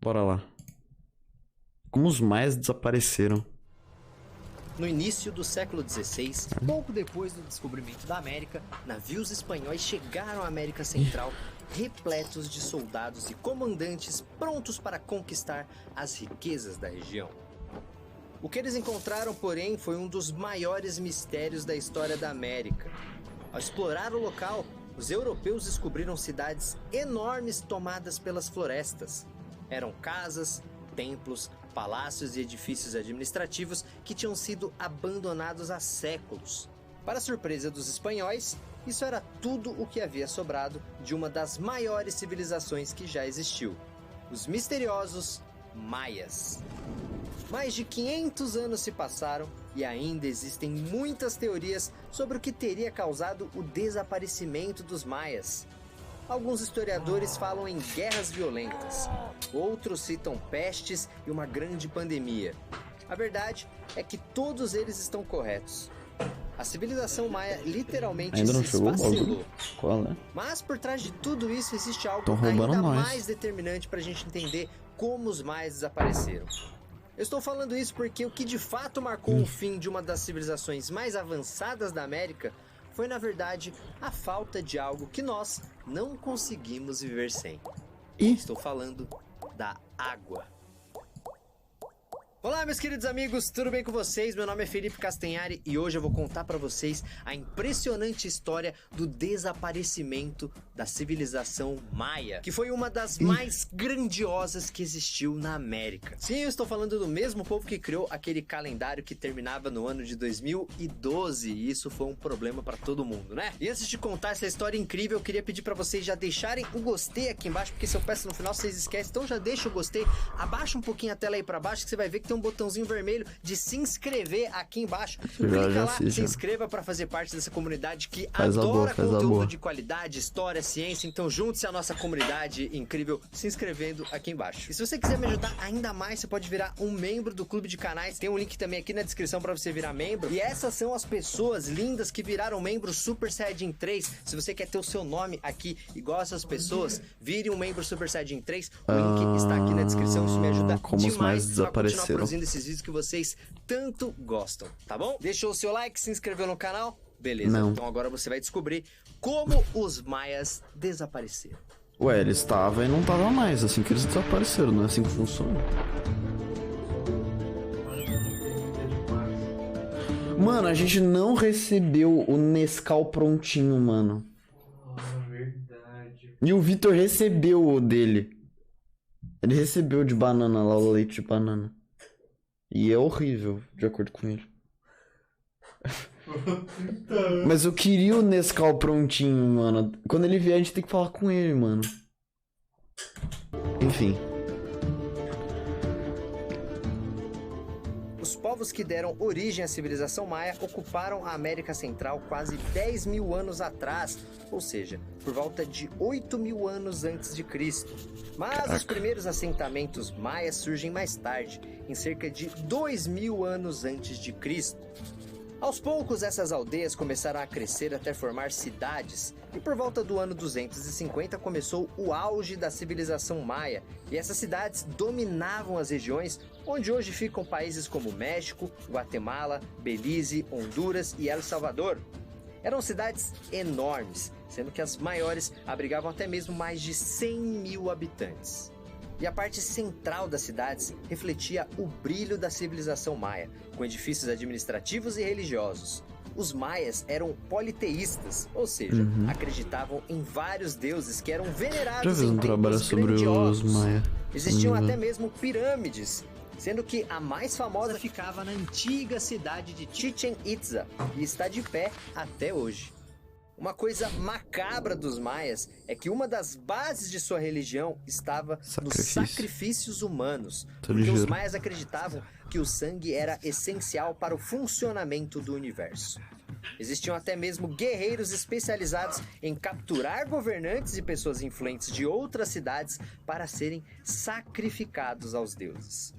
Bora lá. Como os maias desapareceram? No início do século XVI, pouco depois do descobrimento da América, navios espanhóis chegaram à América Central repletos de soldados e comandantes prontos para conquistar as riquezas da região. O que eles encontraram, porém, foi um dos maiores mistérios da história da América. Ao explorar o local, os europeus descobriram cidades enormes tomadas pelas florestas. Eram casas, templos, palácios e edifícios administrativos que tinham sido abandonados há séculos. Para surpresa dos espanhóis, isso era tudo o que havia sobrado de uma das maiores civilizações que já existiu, os misteriosos Maias. Mais de 500 anos se passaram e ainda existem muitas teorias sobre o que teria causado o desaparecimento dos Maias. Alguns historiadores falam em guerras violentas, outros citam pestes e uma grande pandemia. A verdade é que todos eles estão corretos. A civilização maia literalmente Ainda não se chegou o esfacelou. bagulho? Qual é? Mas por trás de tudo isso existe algo Tão roubando ainda nós. mais determinante para a gente entender como os maias desapareceram. Eu estou falando isso porque o que de fato marcou o fim de uma das civilizações mais avançadas da América foi, na verdade, a falta de algo que nós não conseguimos viver sem. Estou falando da água. Olá, meus queridos amigos, tudo bem com vocês? Meu nome é Felipe Castanhari e hoje eu vou contar pra vocês a impressionante história do desaparecimento da civilização maia, que foi uma das mais grandiosas que existiu na América. Sim, eu estou falando do mesmo povo que criou aquele calendário que terminava no ano de 2012 e isso foi um problema pra todo mundo, né? E antes de contar essa história incrível, eu queria pedir pra vocês já deixarem o gostei aqui embaixo, porque se eu peço no final vocês esquecem, então já deixa o gostei, abaixa um pouquinho a tela aí pra baixo que você vai ver que tem um botãozinho vermelho de se inscrever aqui embaixo. Clica lá, se inscreva para fazer parte dessa comunidade que adora conteúdo de qualidade, história, ciência. Então junte-se à nossa comunidade incrível se inscrevendo aqui embaixo. E se você quiser me ajudar ainda mais, você pode virar um membro do clube de canais. Tem um link também aqui na descrição para você virar membro. E essas são as pessoas lindas que viraram membro Super Saiyajin 3. Se você quer ter o seu nome aqui igual essas pessoas, vire um membro Super Saiyajin 3. O link está aqui na descrição. Isso me ajuda demais para continuar produzindo esses vídeos que vocês tanto gostam, tá bom? Deixou o seu like, se inscreveu no canal? Beleza, Não. Então agora você vai descobrir como os maias desapareceram. Ué, ele estava e não tava mais, assim que eles desapareceram, não é assim que funciona? Mano, a gente não recebeu o Nescau prontinho, mano. Verdade. E o Vitor recebeu o dele. Ele recebeu de banana lá, o leite de banana. E é horrível, de acordo com ele. Mas eu queria o Nescau prontinho, mano. Quando ele vier, a gente tem que falar com ele, mano. Enfim. Os povos que deram origem à civilização maia ocuparam a América Central quase 10 mil anos atrás, ou seja, por volta de 8 mil anos antes de Cristo. Mas os primeiros assentamentos maias surgem mais tarde, em cerca de 2 mil anos antes de Cristo. Aos poucos, essas aldeias começaram a crescer até formar cidades, e por volta do ano 250 começou o auge da civilização maia, e essas cidades dominavam as regiões onde hoje ficam países como México, Guatemala, Belize, Honduras e El Salvador. Eram cidades enormes, sendo que as maiores abrigavam até mesmo mais de 100 mil habitantes. E a parte central das cidades refletia o brilho da civilização maia, com edifícios administrativos e religiosos. Os maias eram politeístas, ou seja, acreditavam em vários deuses que eram venerados em templos grandiosos. Existiam até mesmo pirâmides, sendo que a mais famosa ficava na antiga cidade de Chichén Itzá e está de pé até hoje. Uma coisa macabra dos maias é que uma das bases de sua religião estava nos sacrifícios humanos, porque os maias acreditavam que o sangue era essencial para o funcionamento do universo. Existiam até mesmo guerreiros especializados em capturar governantes e pessoas influentes de outras cidades para serem sacrificados aos deuses.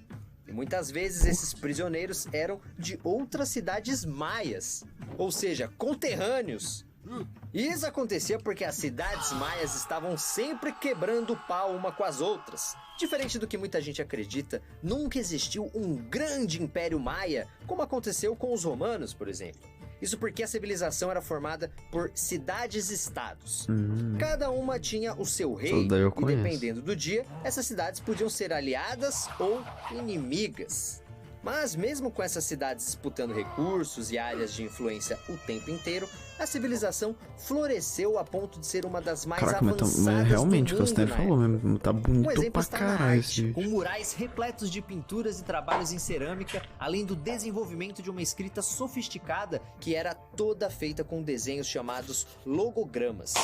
E muitas vezes esses prisioneiros eram de outras cidades maias, ou seja, conterrâneos. E isso acontecia porque as cidades maias estavam sempre quebrando o pau uma com as outras. Diferente do que muita gente acredita, nunca existiu um grande império maia, como aconteceu com os romanos, por exemplo. Isso porque a civilização era formada por cidades-estados. Cada uma tinha o seu rei, e dependendo do dia, essas cidades podiam ser aliadas ou inimigas. Mas mesmo com essas cidades disputando recursos e áreas de influência o tempo inteiro, a civilização floresceu a ponto de ser uma das mais avançadas mas realmente, do mundo, você falou mesmo, tá bonito pra caralho esse vídeo. Com murais repletos de pinturas e trabalhos em cerâmica, além do desenvolvimento de uma escrita sofisticada que era toda feita com desenhos chamados logogramas.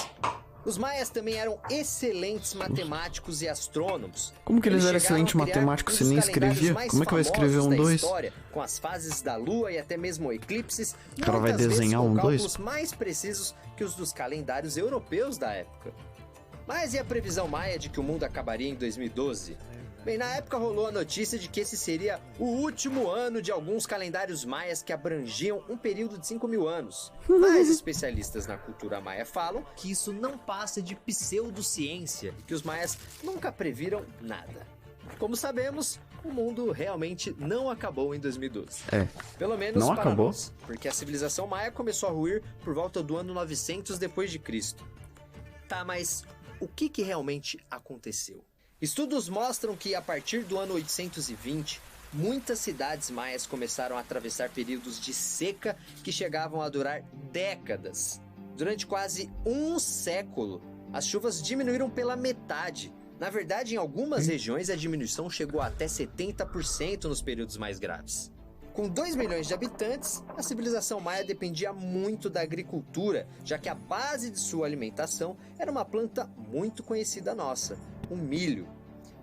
Os maias também eram excelentes matemáticos e astrônomos. Como que eles eram excelentes matemáticos se nem escrevia? Como é que vai escrever um 2? Com as fases da lua e até mesmo eclipses, o cara vai desenhar um 2? Cálculos mais precisos que os dos calendários europeus da época. Mas e a previsão maia de que o mundo acabaria em 2012? Bem, na época rolou a notícia de que esse seria o último ano de alguns calendários maias que abrangiam um período de 5.000 anos. Mas especialistas na cultura maia falam que isso não passa de pseudociência e que os maias nunca previram nada. Como sabemos, o mundo realmente não acabou em 2012. Pelo menos não para acabou? nós, porque a civilização maia começou a ruir por volta do ano 900 depois de Cristo. Tá, mas o que realmente aconteceu? Estudos mostram que a partir do ano 820, muitas cidades maias começaram a atravessar períodos de seca que chegavam a durar décadas. Durante quase um século, as chuvas diminuíram pela metade. Na verdade, em algumas regiões a diminuição chegou a até 70% nos períodos mais graves. Com 2 milhões de habitantes, a civilização maia dependia muito da agricultura, já que a base de sua alimentação era uma planta muito conhecida nossa, o milho.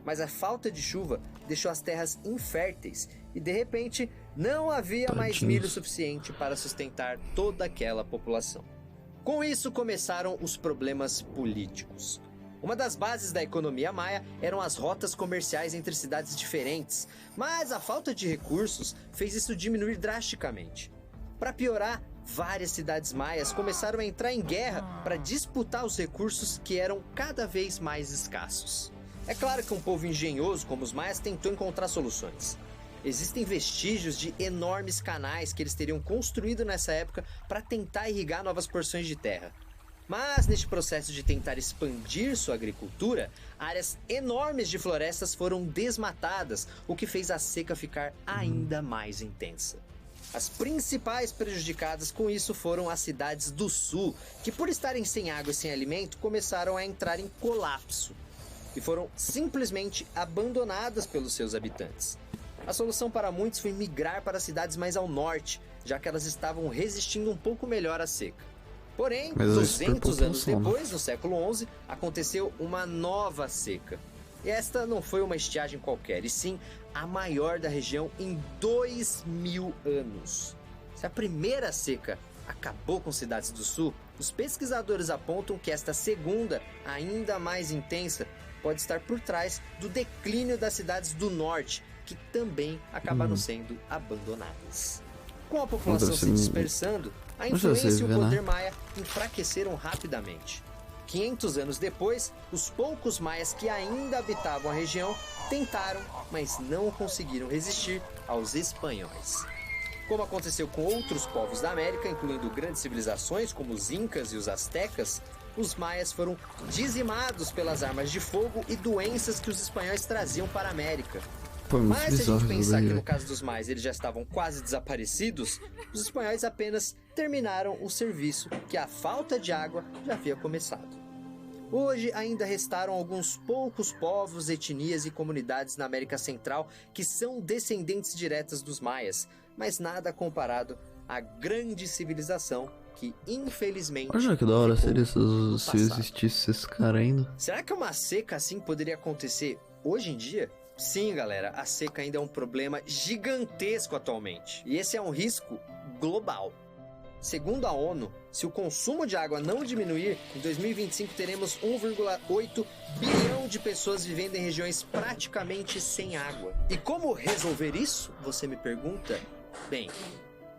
Mas a falta de chuva deixou as terras inférteis e, de repente, não havia mais milho suficiente para sustentar toda aquela população. Com isso, começaram os problemas políticos. Uma das bases da economia maia eram as rotas comerciais entre cidades diferentes, mas a falta de recursos fez isso diminuir drasticamente. Para piorar, várias cidades maias começaram a entrar em guerra para disputar os recursos que eram cada vez mais escassos. É claro que um povo engenhoso como os maias tentou encontrar soluções. Existem vestígios de enormes canais que eles teriam construído nessa época para tentar irrigar novas porções de terra. Mas neste processo de tentar expandir sua agricultura, áreas enormes de florestas foram desmatadas, o que fez a seca ficar ainda mais intensa. As principais prejudicadas com isso foram as cidades do sul, que por estarem sem água e sem alimento, começaram a entrar em colapso e foram simplesmente abandonadas pelos seus habitantes. A solução para muitos foi migrar para cidades mais ao norte, já que elas estavam resistindo um pouco melhor à seca. Porém, 200 anos depois, no século XI, aconteceu uma nova seca. E esta não foi uma estiagem qualquer, e sim a maior da região em 2.000 anos. Se a primeira seca acabou com cidades do sul, os pesquisadores apontam que esta segunda, ainda mais intensa, pode estar por trás do declínio das cidades do norte, que também acabaram sendo abandonadas. Com a população se dispersando, a influência e o poder maia enfraqueceram rapidamente. 500 anos depois, os poucos maias que ainda habitavam a região tentaram, mas não conseguiram resistir aos espanhóis. Como aconteceu com outros povos da América, incluindo grandes civilizações como os incas e os astecas, os maias foram dizimados pelas armas de fogo e doenças que os espanhóis traziam para a América. Mas se a gente pensar que no caso dos maias eles já estavam quase desaparecidos, os espanhóis apenas terminaram o serviço que a falta de água já havia começado. Hoje ainda restaram alguns poucos povos, etnias e comunidades na América Central que são descendentes diretas dos maias, mas nada comparado à grande civilização que infelizmente... Olha que da hora se existisse esse cara ainda. Será que uma seca assim poderia acontecer hoje em dia? Sim, galera, a seca ainda é um problema gigantesco atualmente. E esse é um risco global. Segundo a ONU, se o consumo de água não diminuir, em 2025 teremos 1,8 bilhão de pessoas vivendo em regiões praticamente sem água. E como resolver isso? Você me pergunta? Bem,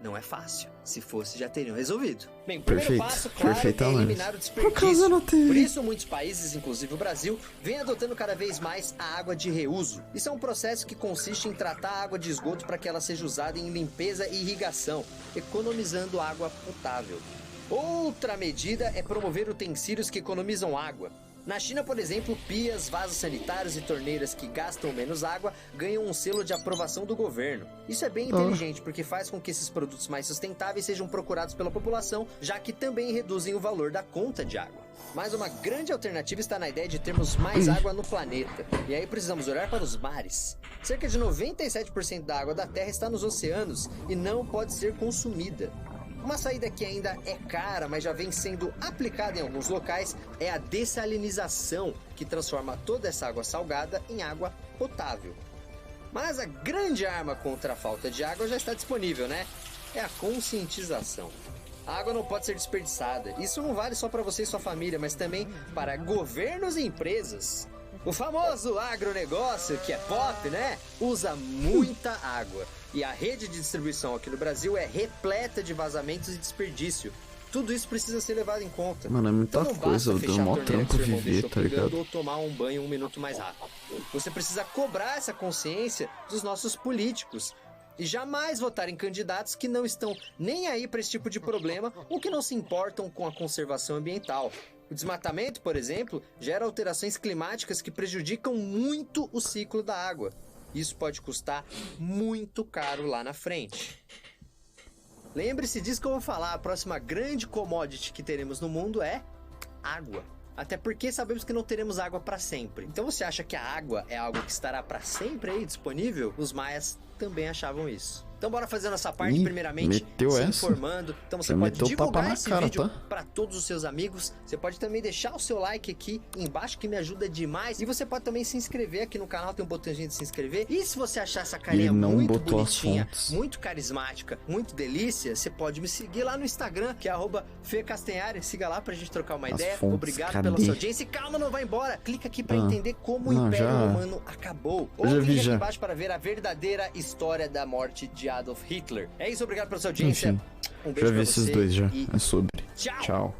não é fácil. Se fosse, já teriam resolvido. Bem, o primeiro Perfeito. passo, claro, Perfeita é análise. eliminar o Por causa desperdício. da TV. Por isso, muitos países, inclusive o Brasil, vem adotando cada vez mais a água de reuso. Isso é um processo que consiste em tratar a água de esgoto para que ela seja usada em limpeza e irrigação, economizando água potável. Outra medida é promover utensílios que economizam água. Na China, por exemplo, pias, vasos sanitários e torneiras que gastam menos água ganham um selo de aprovação do governo. Isso é bem inteligente, porque faz com que esses produtos mais sustentáveis sejam procurados pela população, já que também reduzem o valor da conta de água. Mas uma grande alternativa está na ideia de termos mais água no planeta. E aí precisamos olhar para os mares. Cerca de 97% da água da Terra está nos oceanos e não pode ser consumida. Uma saída que ainda é cara, mas já vem sendo aplicada em alguns locais, é a dessalinização, que transforma toda essa água salgada em água potável. Mas a grande arma contra a falta de água já está disponível, né? É a conscientização. A água não pode ser desperdiçada. Isso não vale só para você e sua família, mas também para governos e empresas. O famoso agronegócio, que é pop, né? Usa muita água. E a rede de distribuição aqui no Brasil é repleta de vazamentos e desperdício. Tudo isso precisa ser levado em conta. Mano, é muita Então não coisa, basta deu fechar a mó torneira trampo que seu irmão viver, deixou tá pingando ligado? ou tomar um banho 1 minuto mais rápido. Você precisa cobrar essa consciência dos nossos políticos. E jamais votar em candidatos que não estão nem aí para esse tipo de problema ou que não se importam com a conservação ambiental. O desmatamento, por exemplo, gera alterações climáticas que prejudicam muito o ciclo da água. Isso pode custar muito caro lá na frente. Lembre-se disso que eu vou falar, a próxima grande commodity que teremos no mundo é água. Até porque sabemos que não teremos água para sempre. Então você acha que a água é algo que estará para sempre aí disponível? Os maias também achavam isso. Então bora fazer a nossa parte, primeiramente meteu se essa? informando. Então você Já pode meteu o tapa divulgar na esse cara, vídeo tá? para todos os seus amigos. Você pode também deixar o seu like aqui embaixo, que me ajuda demais. E você pode também se inscrever aqui no canal, tem um botãozinho de se inscrever. E se você achar essa carinha Ele não muito botou as bonitinha, fontes. muito carismática, muito delícia, você pode me seguir lá no Instagram, que é @FeCastanhari. Siga lá pra gente trocar uma As ideia. fontes, Obrigado cadê? pela sua audiência. E calma, não vai embora. Clica aqui pra Ah, entender como o não, Império já- Romano acabou. Ou já vi, clica aqui já. embaixo para ver a verdadeira história da morte de Adolf Hitler. É isso, obrigado pela sua audiência. Enfim, Um beijo já vi pra esses você dois já. e É sobre. tchau. Tchau.